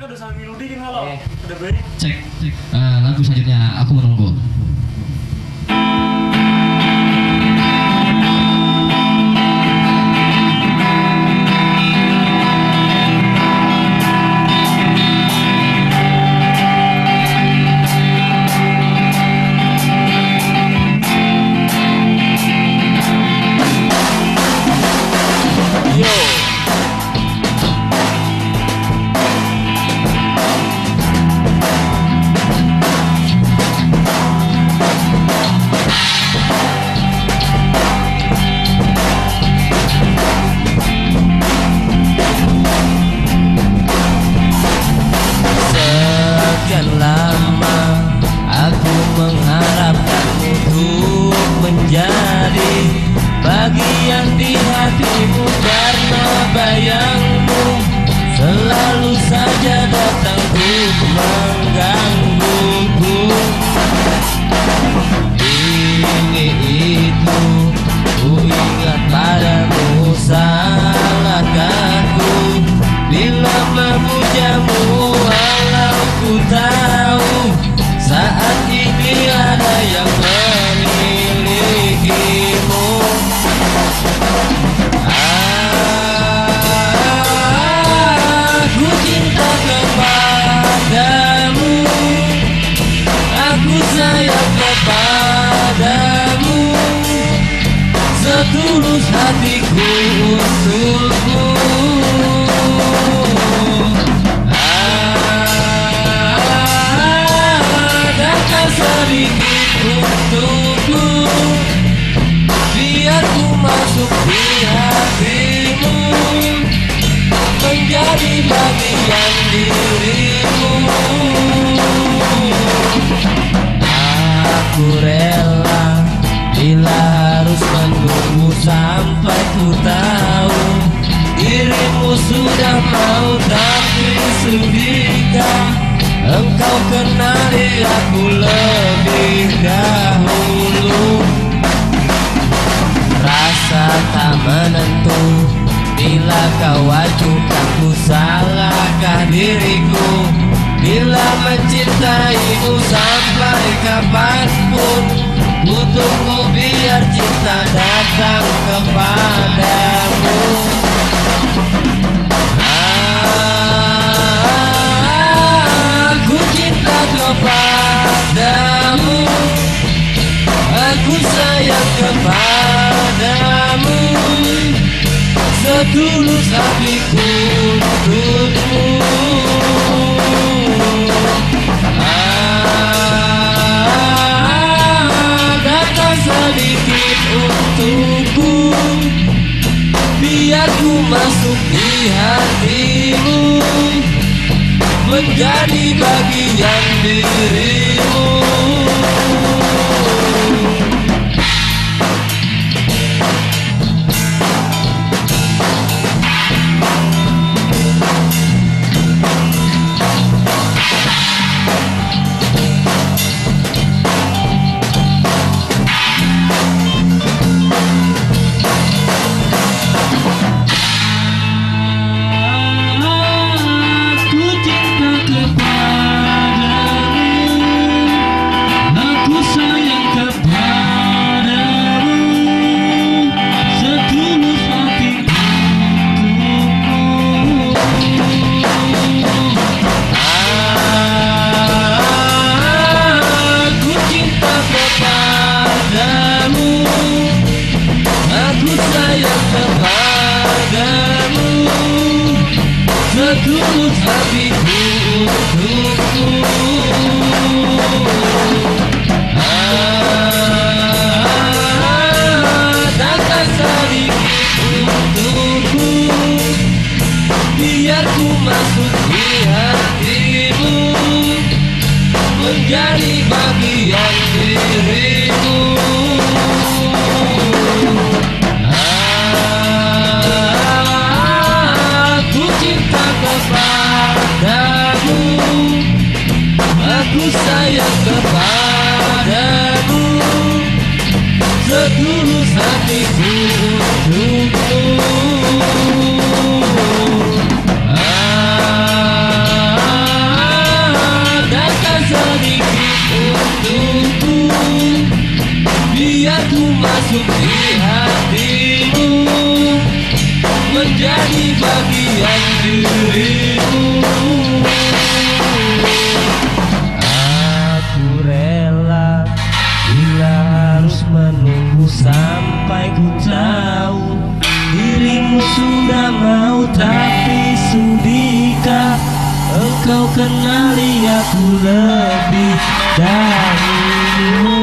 udah sampai melodi kan kalau udah baik. Cek. Lagu selanjutnya aku menunggu. Bagian di hatimu karena bayangmu selalu saja datang untuk menggangguku. Ini itu ku ingat padamu salahkanku bila memujamu walau ku tahu saat ini ada yang memilikimu. Aku cinta kepadamu, aku sayang kepadamu, setulus hatiku untukmu. Datang sedikit untukku, biar ku masuk di hatimu, menjadi bagian dirimu. Aku rela bila harus menunggu sampai ku tahu dirimu sudah mau, tapi sudahkah engkau kenali aku lebih dahulu? Rasa tak menentu bila kau acuhkan ku salahkah diriku, bila mencintaimu sampai kapanpun ku tunggu biar cinta datang kepadamu. Aku cinta kepadamu, aku sayang kepadamu, setulus hatiku untukmu. Datang sedikit untukku, biar ku masuk di hatimu, menjadi bagian dirimu. Setulus hatiku untukmu. Datang sedikit untukku, biar ku masuk di hatimu, menjadi bagian dirimu. Aku sayang kepadamu, setulus hatiku untukmu. masuk di hatimu, menjadi bagian dirimu. Aku rela bila harus menunggu sampai ku tahu dirimu sudah mau, tapi sudahkah engkau kenali aku lebih dahulu?